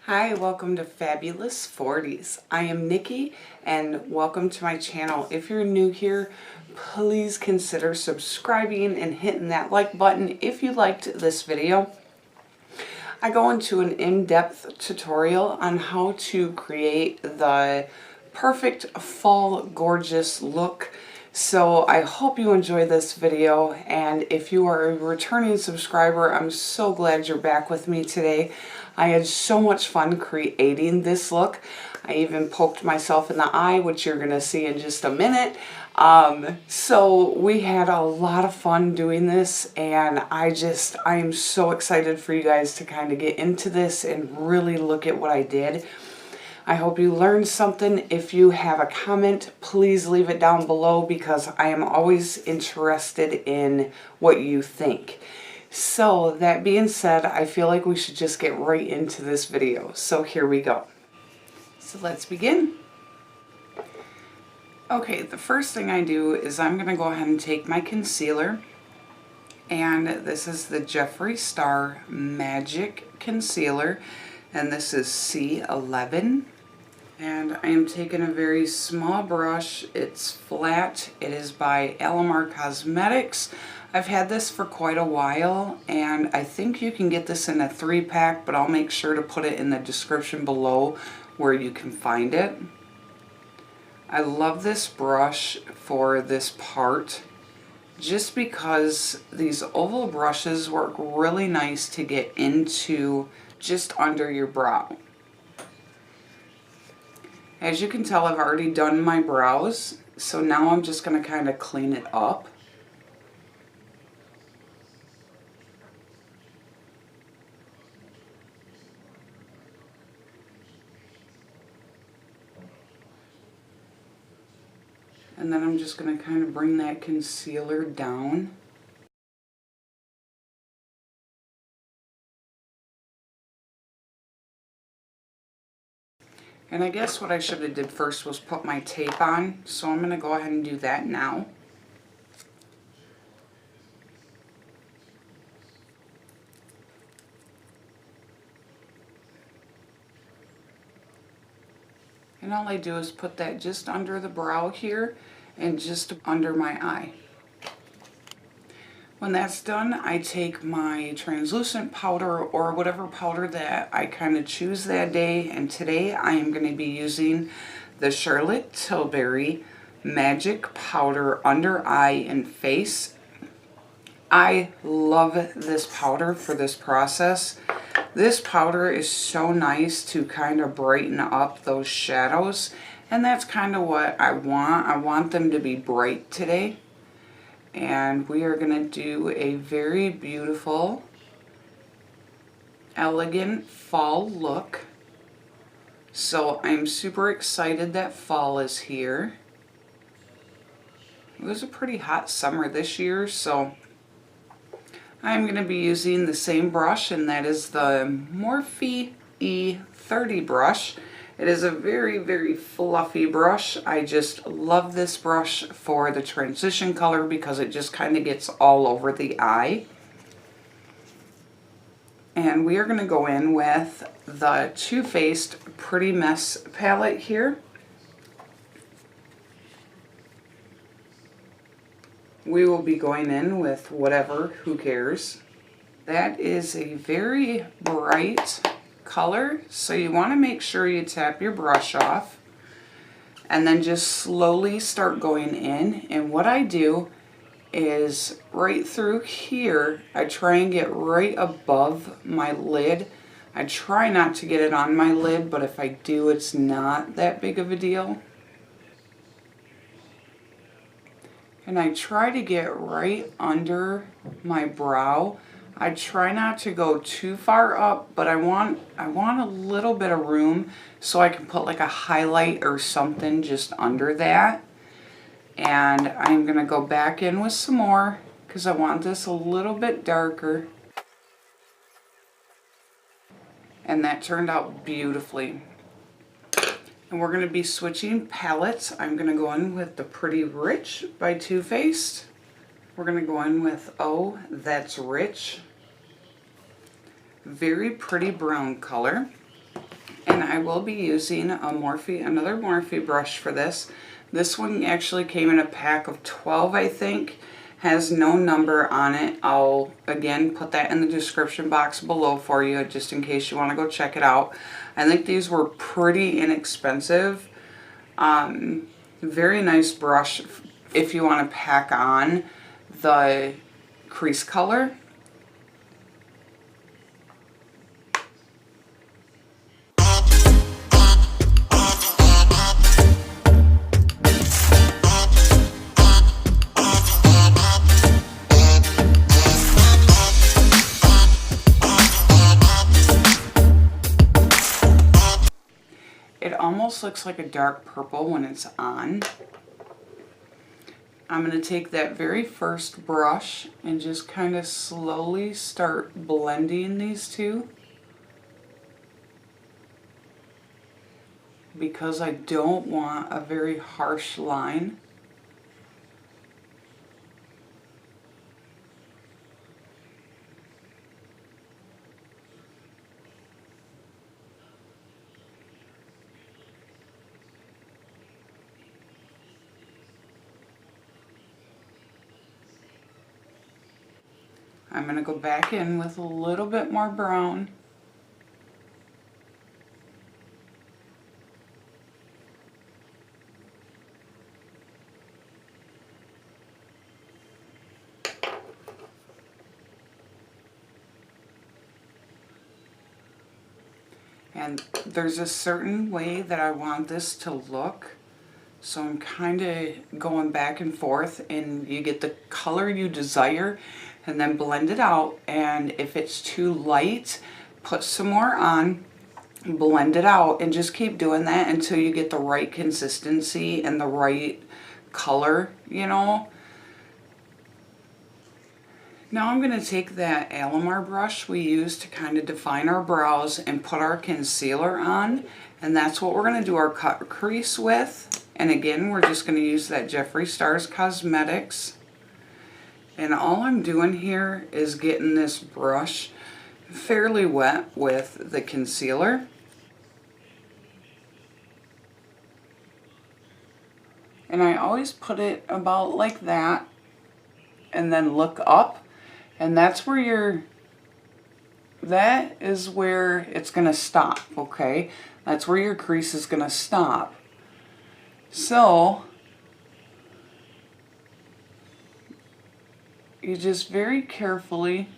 Hi, welcome to Fabulous 40s. I am Nikki and welcome to my channel. If you're new here, please consider subscribing and hitting that like button if you liked this video. I go into an in-depth tutorial on how to create the perfect fall gorgeous look. So I hope you enjoy this video, and if you are a returning subscriber, I'm so glad you're back with me today. I had so much fun creating this look. I even poked myself in the eye, which you're going to see in just a minute. So we had a lot of fun doing this, and I am so excited for you guys to kind of get into this and really look at what I did. I hope you learned something. If you have a comment, please leave it down below because I am always interested in what you think. So that being said, I feel like we should just get right into this video. So here we go. So let's begin. Okay, the first thing I do is I'm going to go ahead and take my concealer. And this is the Jeffree Star Magic Concealer. And this is C11. And I am taking a very small brush. It's flat. It is by Alamar Cosmetics. I've had this for quite a while, and I think you can get this in a 3-pack, but I'll make sure to put it in the description below where you can find it. I love this brush for this part just because these oval brushes work really nice to get into just under your brow. As you can tell, I've already done my brows, so now I'm just going to kind of clean it up. And then I'm just going to kind of bring that concealer down. And I guess what I should have did first was put my tape on, so I'm going to go ahead and do that now. And all I do is put that just under the brow here and just under my eye. When that's done, I take my translucent powder or whatever powder that I kind of choose that day, and today I am going to be using the Charlotte Tilbury Magic Powder Under Eye and Face. I love this powder for this process. This powder is so nice to kind of brighten up those shadows, and that's kind of what I want. I want them to be bright today. And we are going to do a very beautiful, elegant fall look. So I'm super excited that fall is here. It was a pretty hot summer this year, so I'm going to be using the same brush, and that is the Morphe E30 Brush. It is a very, very fluffy brush. I just love this brush for the transition color because it just kind of gets all over the eye. And we are going to go in with the Too Faced Pretty Mess palette here. We will be going in with whatever, who cares. That is a very bright color, so you want to make sure you tap your brush off and then just slowly start going in. And what I do is right through here, I try and get right above my lid. I try not to get it on my lid, but if I do, it's not that big of a deal. And I try to get right under my brow. I try not to go too far up, but I want a little bit of room so I can put like a highlight or something just under that. And I'm going to go back in with some more because I want this a little bit darker. And that turned out beautifully. And we're going to be switching palettes. I'm going to go in with the Pretty Rich by Too Faced. We're going to go in with Oh, That's Rich. Very pretty brown color. And I will be using another Morphe brush for this. This one actually came in a pack of 12, I think. Has no number on it. I'll, again, put that in the description box below for you, just in case you want to go check it out. I think these were pretty inexpensive. Very nice brush if you want to pack on the crease color. It almost looks like a dark purple when it's on. I'm going to take that very first brush and just kind of slowly start blending these two, because I don't want a very harsh line. I'm going to go back in with a little bit more brown. And there's a certain way that I want this to look. So I'm kind of going back and forth, and you get the color you desire and then blend it out. And if it's too light, put some more on, blend it out, and just keep doing that until you get the right consistency and the right color, you know. Now I'm going to take that Alamar brush we used to kind of define our brows and put our concealer on. And that's what we're going to do our cut crease with. And again, we're just going to use that Jeffree Stars Cosmetics. And all I'm doing here is getting this brush fairly wet with the concealer. And I always put it about like that and then look up. And that's where that is where it's going to stop, okay? That's where your crease is going to stop. So, you just very carefully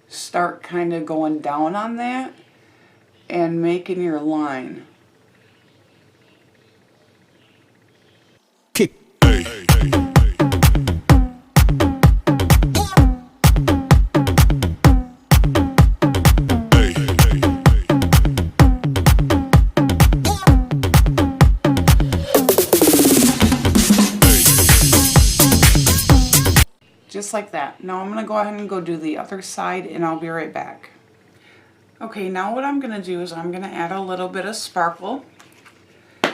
start kind of going down on that and making your line. Kick. Just like that. Now I'm going to go ahead and go do the other side, and I'll be right back. Okay, now what I'm going to do is I'm going to add a little bit of sparkle.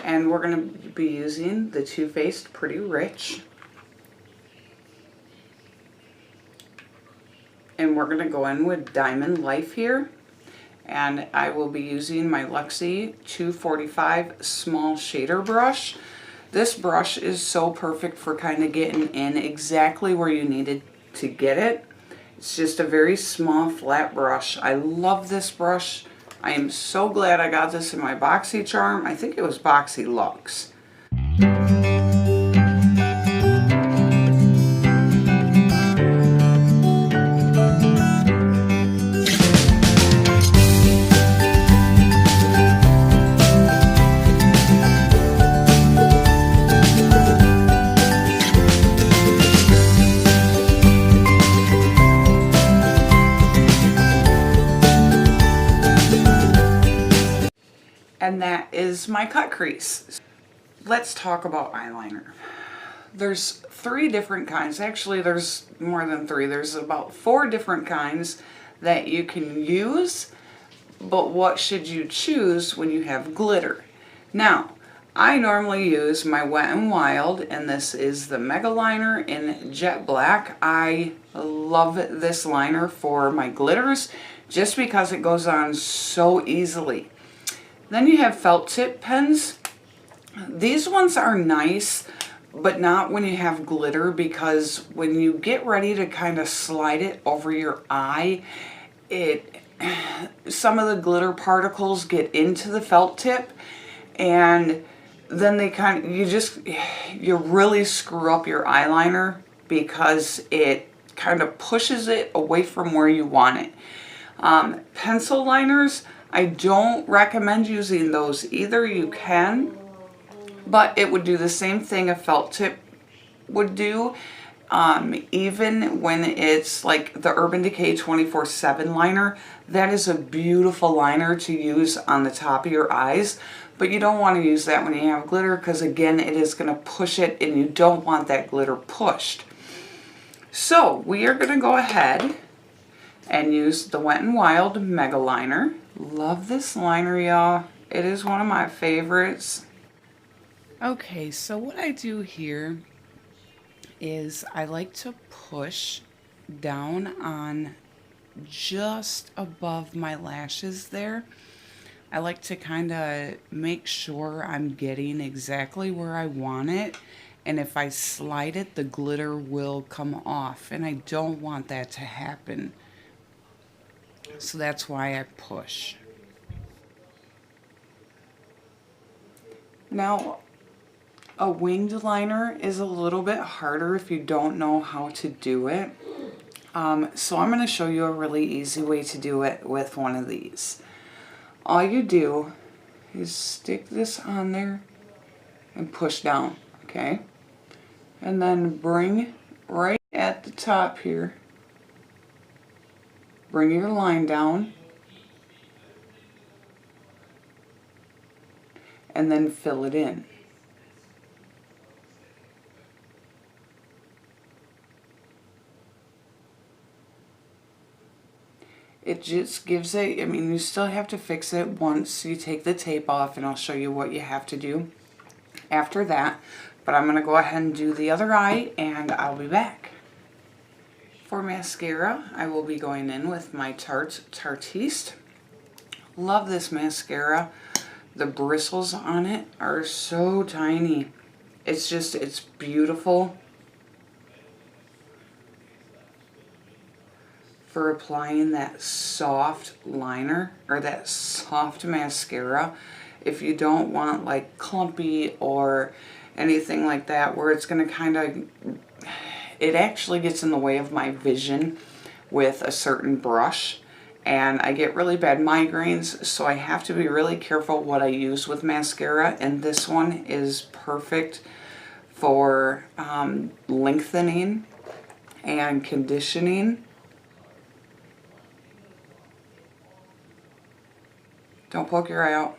And we're going to be using the Too Faced Pretty Rich. And we're going to go in with Diamond Life here. And I will be using my Luxie 245 small shader brush. This brush is so perfect for kind of getting in exactly where you needed to get it. It's just a very small flat brush. I love this brush. I am so glad I got this in my BoxyCharm. I think it was BoxyLuxe. And that is my cut crease. Let's talk about eyeliner. There's 3 different kinds. Actually, there's more than 3. There's about 4 different kinds that you can use, but what should you choose when you have glitter? Now, I normally use my Wet n Wild, and this is the Mega Liner in Jet Black. I love this liner for my glitters just because it goes on so easily. Then you have felt tip pens. These ones are nice, but not when you have glitter, because when you get ready to kind of slide it over your eye, some of the glitter particles get into the felt tip, and then they you really screw up your eyeliner because it kind of pushes it away from where you want it. Pencil liners, I don't recommend using those either. You can, but it would do the same thing a felt tip would do. Even when it's like the Urban Decay 24/7 liner, that is a beautiful liner to use on the top of your eyes, but you don't want to use that when you have glitter, because again, it is going to push it, and you don't want that glitter pushed. So we are going to go ahead and use the Wet n Wild Mega Liner. Love this liner, y'all. It is one of my favorites. Okay, so what I do here is I like to push down on just above my lashes there. I like to kind of make sure I'm getting exactly where I want it, and if I slide it, the glitter will come off, and I don't want that to happen. So that's why I push. Now, a winged liner is a little bit harder if you don't know how to do it. So I'm going to show you a really easy way to do it with one of these. All you do is stick this on there and push down, okay? And then bring right at the top here, bring your line down, and then fill it in. It just gives it, I mean, you still have to fix it once you take the tape off, and I'll show you what you have to do after that. But I'm going to go ahead and do the other eye, and I'll be back. For mascara, I will be going in with my Tarte Tarteist. Love this mascara. The bristles on it are so tiny. It's beautiful for applying that soft liner or that soft mascara. If you don't want like clumpy or anything like that, where it's going to kind of, it actually gets in the way of my vision with a certain brush, and I get really bad migraines, so I have to be really careful what I use with mascara, and this one is perfect for lengthening and conditioning. Don't poke your eye out.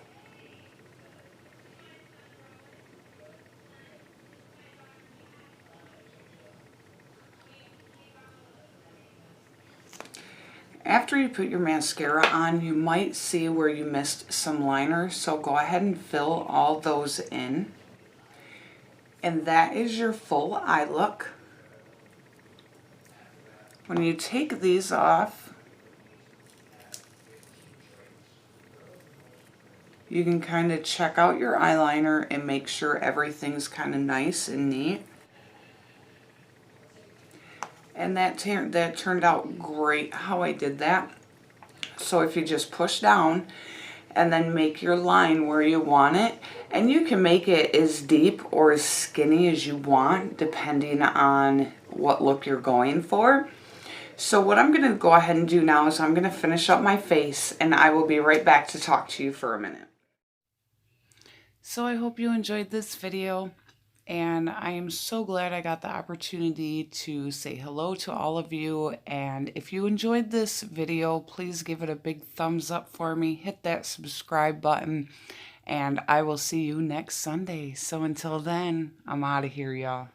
After you put your mascara on, you might see where you missed some liner, so go ahead and fill all those in. And that is your full eye look. When you take these off, you can kind of check out your eyeliner and make sure everything's kind of nice and neat. And that turned out great how I did that. So if you just push down and then make your line where you want it, and you can make it as deep or as skinny as you want depending on what look you're going for. So what I'm going to go ahead and do now is I'm going to finish up my face, and I will be right back to talk to you for a minute. So I hope you enjoyed this video, and I am so glad I got the opportunity to say hello to all of you. And if you enjoyed this video, please give it a big thumbs up for me, hit that subscribe button, and I will see you next Sunday. So until then, I'm out of here, y'all.